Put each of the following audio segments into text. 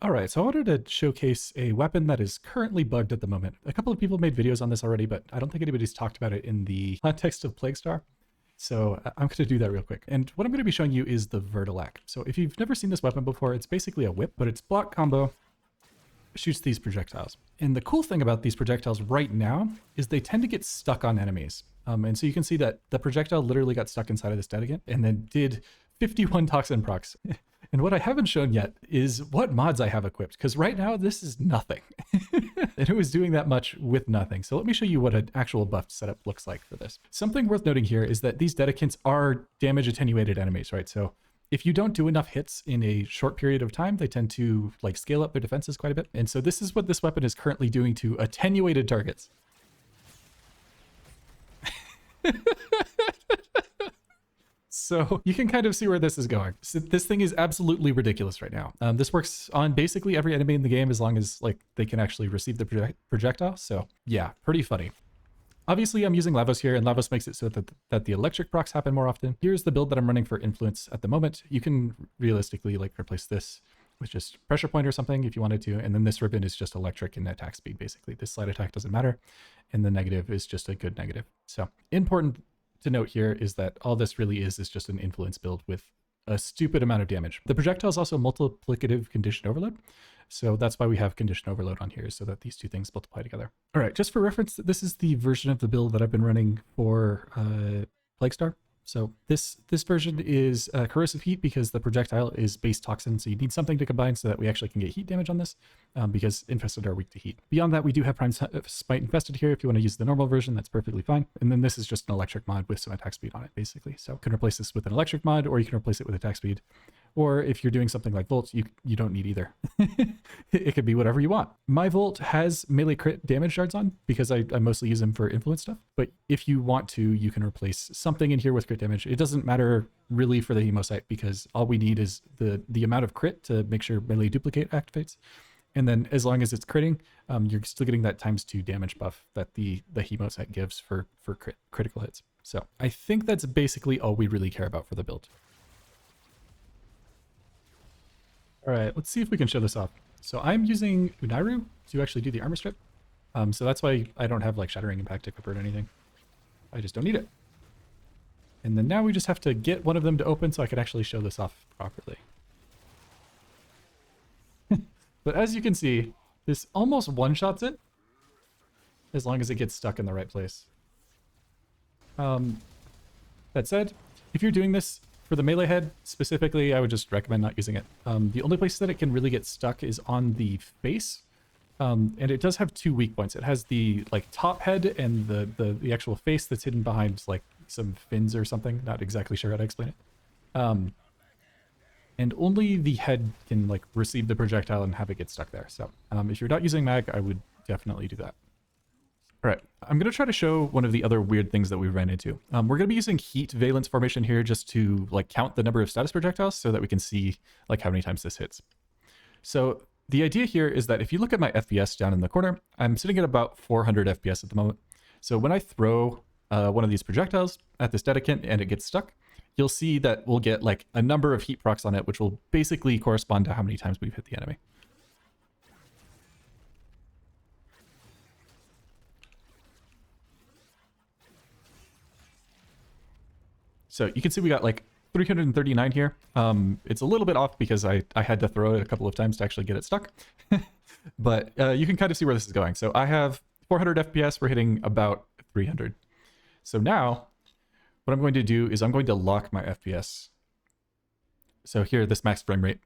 All right, so I wanted to showcase a weapon that is currently bugged at the moment. A couple of people made videos on this already, but I don't think anybody's talked about it in the context of Plaguestar. So I'm going to do that real quick. And what I'm going to be showing you is the Verdilac. So if you've never seen this weapon before, it's basically a whip, but its block combo shoots these projectiles. And the cool thing about these projectiles right now is they tend to get stuck on enemies. And so you can see that the projectile literally got stuck inside of this delegate and then did 51 toxin procs. And what I haven't shown yet is what mods I have equipped, because right now this is nothing. And it was doing that much with nothing. So let me show you what an actual buffed setup looks like for this. Something worth noting here is that these dedicants are damage attenuated enemies, right? So if you don't do enough hits in a short period of time, they tend to like scale up their defenses quite a bit. And so this is what this weapon is currently doing to attenuated targets. So you can kind of see where this is going. So this thing is absolutely ridiculous right now. This works on basically every enemy in the game as long as like they can actually receive the projectile. So yeah, pretty funny. Obviously I'm using Lavos here, and Lavos makes it so that the electric procs happen more often. Here's the build that I'm running for influence at the moment. You can realistically like replace this with just pressure point or something if you wanted to. And then this ribbon is just electric and attack speed, basically. This slide attack doesn't matter. And the negative is just a good negative. So important to note here is that all this really is just an influence build with a stupid amount of damage. The projectile is also multiplicative condition overload. So that's why we have condition overload on here, so that these two things multiply together. All right, just for reference, this is the version of the build that I've been running for Plaguestar. So this version is corrosive heat because the projectile is base toxin. So you need something to combine so that we actually can get heat damage on this because infested are weak to heat. Beyond that, we do have prime smite infested here. If you want to use the normal version, that's perfectly fine. And then this is just an electric mod with some attack speed on it, basically. So you can replace this with an electric mod, or you can replace it with attack speed. Or if you're doing something like Volt, you don't need either. It could be whatever you want. My Volt has melee crit damage shards on because I mostly use them for influence stuff. But if you want to, you can replace something in here with crit damage. It doesn't matter really for the Hemosite because all we need is the amount of crit to make sure melee duplicate activates. And then as long as it's critting, you're still getting that ×2 damage buff that the Hemosite gives for critical hits. So I think that's basically all we really care about for the build. All right, let's see if we can show this off. So I'm using Unairu to actually do the armor strip. So that's why I don't have like Shattering Impact equipped or anything. I just don't need it. And then now we just have to get one of them to open so I can actually show this off properly. But as you can see, this almost one-shots it as long as it gets stuck in the right place. That said, if you're doing this for the melee head specifically, I would just recommend not using it. The only place that it can really get stuck is on the face. And it does have two weak points. It has the like top head and the actual face that's hidden behind like some fins or something. Not exactly sure how to explain it. And only the head can like receive the projectile and have it get stuck there. So if you're not using mag, I would definitely do that. All right, I'm going to try to show one of the other weird things that we ran into. We're going to be using heat valence formation here just to like count the number of status projectiles so that we can see like how many times this hits. So the idea here is that if you look at my FPS down in the corner, I'm sitting at about 400 FPS at the moment. So when I throw one of these projectiles at this dedicant and it gets stuck, you'll see that we'll get like a number of heat procs on it, which will basically correspond to how many times we've hit the enemy. So you can see we got like 339 here. It's a little bit off because I had to throw it a couple of times to actually get it stuck. But you can kind of see where this is going. So I have 400 FPS. We're hitting about 300. So now what I'm going to do is I'm going to lock my FPS. So here, this max frame rate.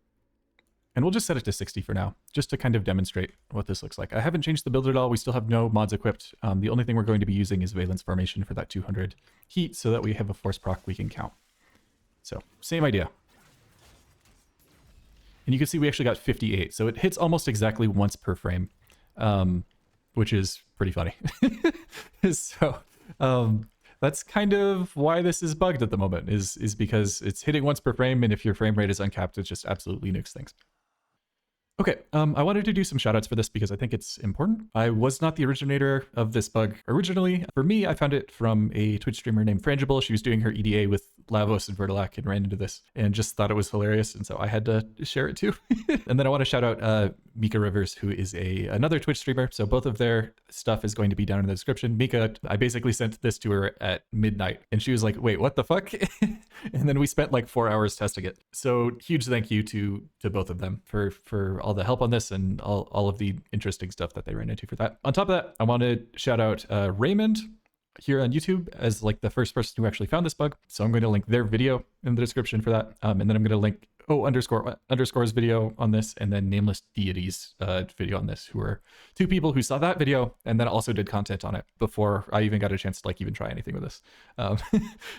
And we'll just set it to 60 for now, just to kind of demonstrate what this looks like. I haven't changed the build at all. We still have no mods equipped. The only thing we're going to be using is Valence Formation for that 200 heat so that we have a force proc we can count. So same idea. And you can see we actually got 58. So it hits almost exactly once per frame, which is pretty funny. So that's kind of why this is bugged at the moment, is because it's hitting once per frame. And if your frame rate is uncapped, it just absolutely nukes things. Okay, I wanted to do some shoutouts for this because I think it's important. I was not the originator of this bug originally. For me, I found it from a Twitch streamer named Frangible. She was doing her EDA with Lavos and Verdilac and ran into this and just thought it was hilarious, and so I had to share it too. And then I want to shout out Mika Rivers, who is another Twitch streamer. So both of their stuff is going to be down in the description. Mika, I basically sent this to her at midnight, and she was like, "Wait, what the fuck?" And then we spent like 4 hours testing it. So huge thank you to both of them for all the help on this and all of the interesting stuff that they ran into for that. On top of that, I want to shout out Raymond here on YouTube as like the first person who actually found this bug. So I'm going to link their video in the description for that. And then I'm going to link underscore's video on this, and then Nameless Deities video on this, who are two people who saw that video and then also did content on it before I even got a chance to like even try anything with this.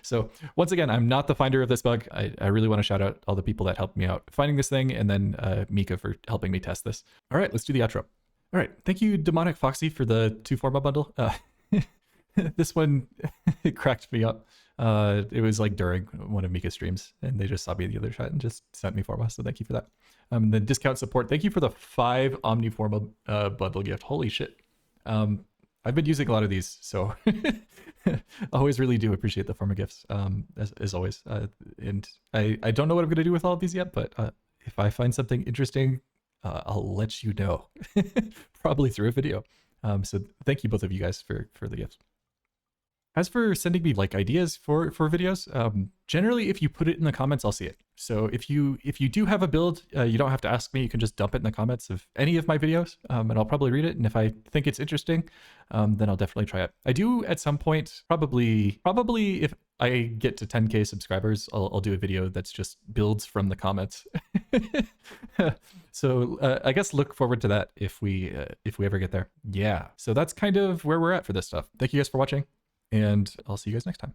So once again, I'm not the finder of this bug. I really want to shout out all the people that helped me out finding this thing, and then Mika for helping me test this. All right, let's do the outro. All right, thank you Demonic Foxy for the 2 Forma bundle. This one it cracked me up. It was like during one of Mika's streams, and they just saw me in the other chat and just sent me Forma, so thank you for that. The discount support, thank you for the 5 Omniforma bundle gift. Holy shit. I've been using a lot of these, so I always really do appreciate the Forma gifts, as always. And I don't know what I'm going to do with all of these yet, but if I find something interesting, I'll let you know, probably through a video. So thank you both of you guys for the gifts. As for sending me like ideas for videos, generally if you put it in the comments, I'll see it. So if you do have a build, you don't have to ask me. You can just dump it in the comments of any of my videos, and I'll probably read it. And if I think it's interesting, then I'll definitely try it. I do at some point, probably if I get to 10K subscribers, I'll do a video that's just builds from the comments. So I guess look forward to that if we ever get there. Yeah. So that's kind of where we're at for this stuff. Thank you guys for watching, and I'll see you guys next time.